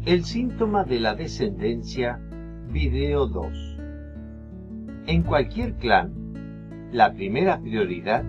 El síntoma de la descendencia, video 2. En cualquier clan, la primera prioridad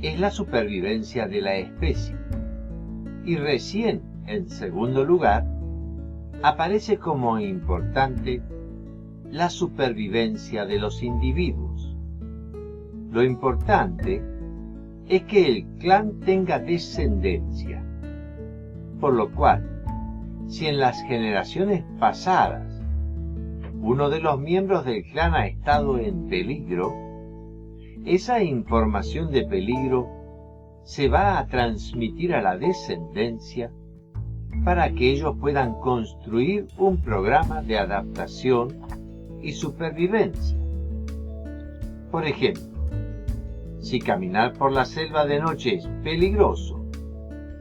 es la supervivencia de la especie, y recién, en segundo lugar, aparece como importante la supervivencia de los individuos. Lo importante es que el clan tenga descendencia, por lo cual, si en las generaciones pasadas uno de los miembros del clan ha estado en peligro, esa información de peligro se va a transmitir a la descendencia para que ellos puedan construir un programa de adaptación y supervivencia. Por ejemplo, si caminar por la selva de noche es peligroso,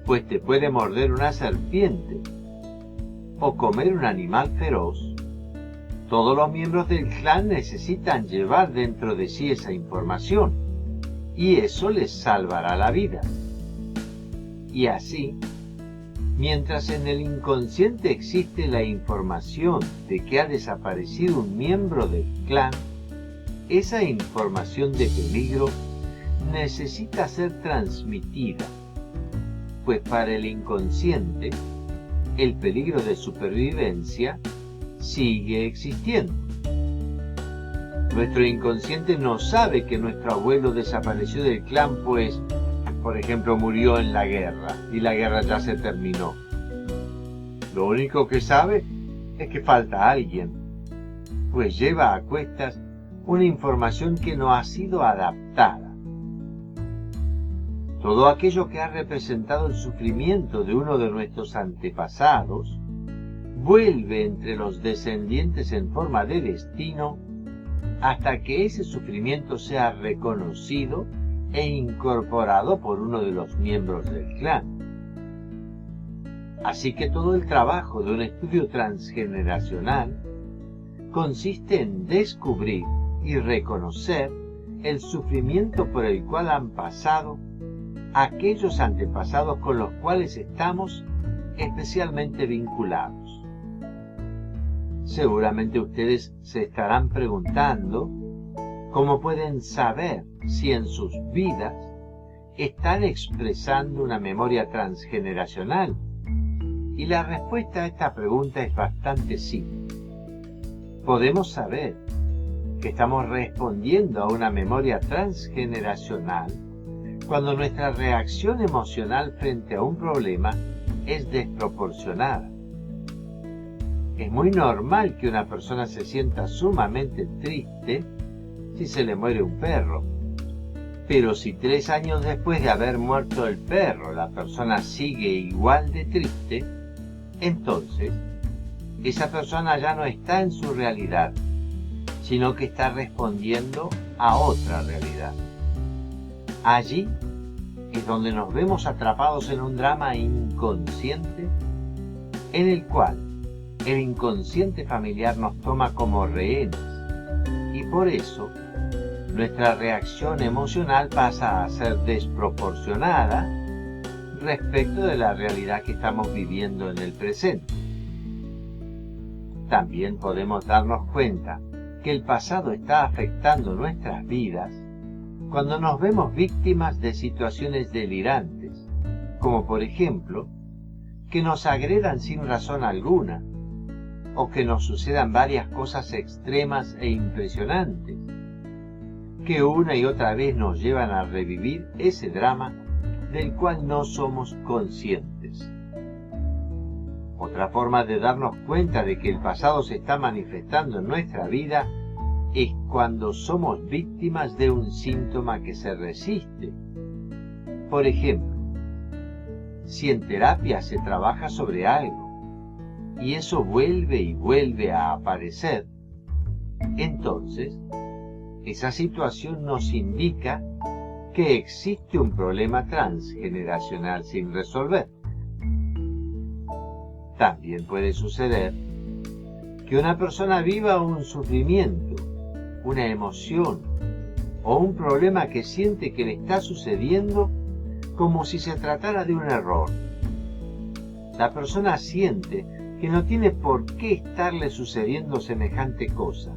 pues te puede morder una serpiente o comer un animal feroz, todos los miembros del clan necesitan llevar dentro de sí esa información, y eso les salvará la vida. Y así, mientras en el inconsciente existe la información de que ha desaparecido un miembro del clan, esa información de peligro necesita ser transmitida, pues para el inconsciente, el peligro de supervivencia sigue existiendo. Nuestro inconsciente no sabe que nuestro abuelo desapareció del clan, pues, por ejemplo, murió en la guerra y la guerra ya se terminó. Lo único que sabe es que falta alguien, pues lleva a cuestas una información que no ha sido adaptada. Todo aquello que ha representado el sufrimiento de uno de nuestros antepasados vuelve entre los descendientes en forma de destino hasta que ese sufrimiento sea reconocido e incorporado por uno de los miembros del clan. Así que todo el trabajo de un estudio transgeneracional consiste en descubrir y reconocer el sufrimiento por el cual han pasado aquellos antepasados con los cuales estamos especialmente vinculados. Seguramente ustedes se estarán preguntando cómo pueden saber si en sus vidas están expresando una memoria transgeneracional. Y la respuesta a esta pregunta es bastante simple. Podemos saber que estamos respondiendo a una memoria transgeneracional cuando nuestra reacción emocional frente a un problema es desproporcionada. Es muy normal que una persona se sienta sumamente triste si se le muere un perro. Pero si 3 años después de haber muerto el perro la persona sigue igual de triste, entonces esa persona ya no está en su realidad, sino que está respondiendo a otra realidad. Allí es donde nos vemos atrapados en un drama inconsciente en el cual el inconsciente familiar nos toma como rehenes y por eso nuestra reacción emocional pasa a ser desproporcionada respecto de la realidad que estamos viviendo en el presente. También podemos darnos cuenta que el pasado está afectando nuestras vidas cuando nos vemos víctimas de situaciones delirantes, como por ejemplo, que nos agredan sin razón alguna, o que nos sucedan varias cosas extremas e impresionantes, que una y otra vez nos llevan a revivir ese drama del cual no somos conscientes. Otra forma de darnos cuenta de que el pasado se está manifestando en nuestra vida es cuando somos víctimas de un síntoma que se resiste. Por ejemplo, si en terapia se trabaja sobre algo y eso vuelve y vuelve a aparecer, entonces esa situación nos indica que existe un problema transgeneracional sin resolver. También puede suceder que una persona viva un sufrimiento, una emoción o un problema que siente que le está sucediendo como si se tratara de un error. La persona siente que no tiene por qué estarle sucediendo semejante cosa.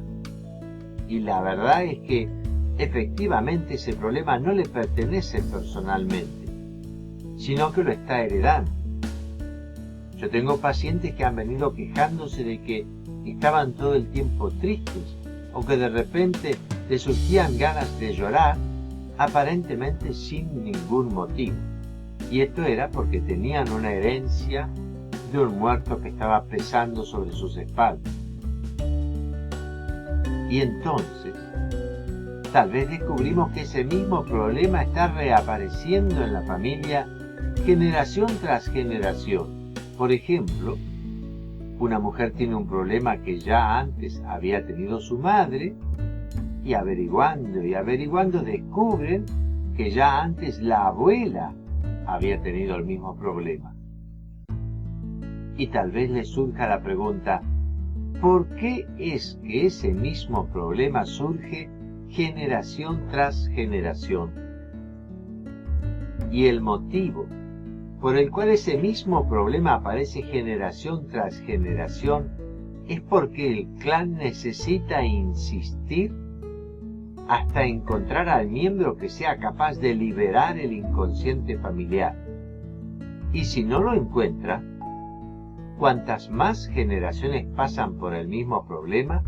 Y la verdad es que efectivamente ese problema no le pertenece personalmente, sino que lo está heredando. Yo tengo pacientes que han venido quejándose de que estaban todo el tiempo tristes o que de repente les surgían ganas de llorar aparentemente sin ningún motivo. Y esto era porque tenían una herencia de un muerto que estaba pesando sobre sus espaldas. Y entonces, tal vez descubrimos que ese mismo problema está reapareciendo en la familia generación tras generación. Por ejemplo, una mujer tiene un problema que ya antes había tenido su madre, y averiguando descubren que ya antes la abuela había tenido el mismo problema. Y tal vez les surja la pregunta, ¿por qué es que ese mismo problema surge generación tras generación? Y el motivo por el cual ese mismo problema aparece generación tras generación es porque el clan necesita insistir hasta encontrar al miembro que sea capaz de liberar el inconsciente familiar. Y si no lo encuentra, cuantas más generaciones pasan por el mismo problema,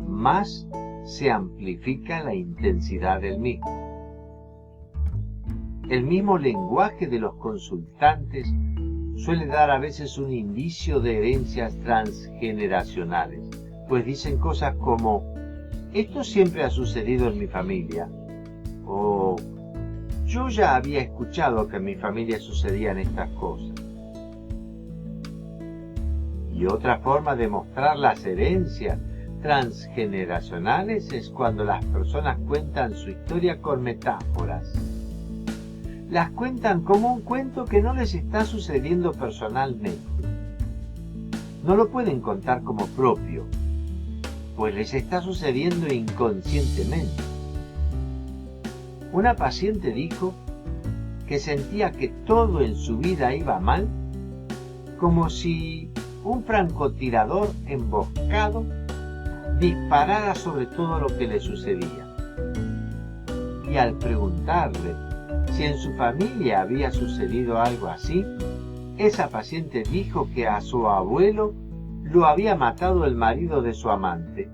más se amplifica la intensidad del mismo. El mismo lenguaje de los consultantes suele dar a veces un indicio de herencias transgeneracionales, pues dicen cosas como, esto siempre ha sucedido en mi familia, o yo ya había escuchado que en mi familia sucedían estas cosas. Y otra forma de mostrar las herencias transgeneracionales es cuando las personas cuentan su historia con metáforas. Las cuentan como un cuento que no les está sucediendo personalmente. No lo pueden contar como propio, pues les está sucediendo inconscientemente. Una paciente dijo que sentía que todo en su vida iba mal, como si un francotirador emboscado disparara sobre todo lo que le sucedía. Y al preguntarle si en su familia había sucedido algo así, esa paciente dijo que a su abuelo lo había matado el marido de su amante.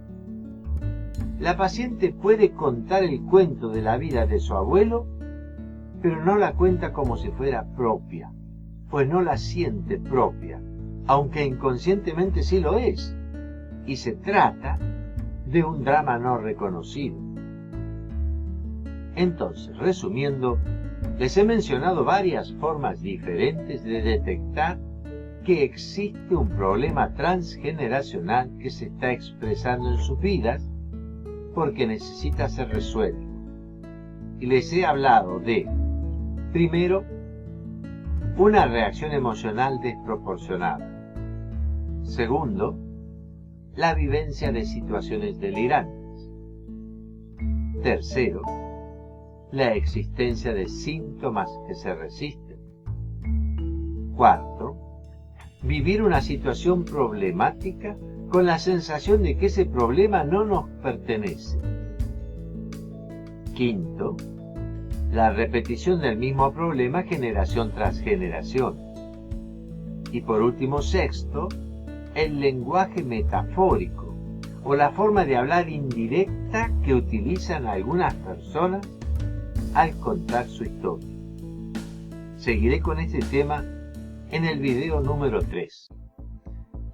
La paciente puede contar el cuento de la vida de su abuelo, pero no la cuenta como si fuera propia, pues no la siente propia, aunque inconscientemente sí lo es, y se trata de un drama no reconocido. Entonces, resumiendo, les he mencionado varias formas diferentes de detectar que existe un problema transgeneracional que se está expresando en sus vidas porque necesita ser resuelto. Y les he hablado de, primero, una reacción emocional desproporcionada. Segundo, la vivencia de situaciones delirantes. Tercero, la existencia de síntomas que se resisten. Cuarto, vivir una situación problemática con la sensación de que ese problema no nos pertenece. Quinto, la repetición del mismo problema generación tras generación. Y por último, sexto, el lenguaje metafórico o la forma de hablar indirecta que utilizan algunas personas al contar su historia. Seguiré con este tema en el video número 3.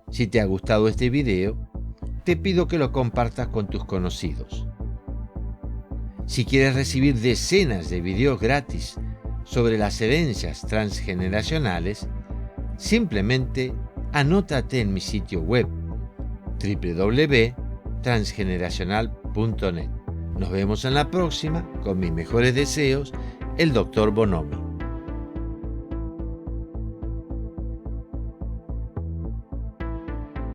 Si te ha gustado este video, te pido que lo compartas con tus conocidos. Si quieres recibir decenas de videos gratis sobre las herencias transgeneracionales, simplemente anótate en mi sitio web www.transgeneracional.net. Nos vemos en la próxima, con mis mejores deseos, el Dr. Bonomi.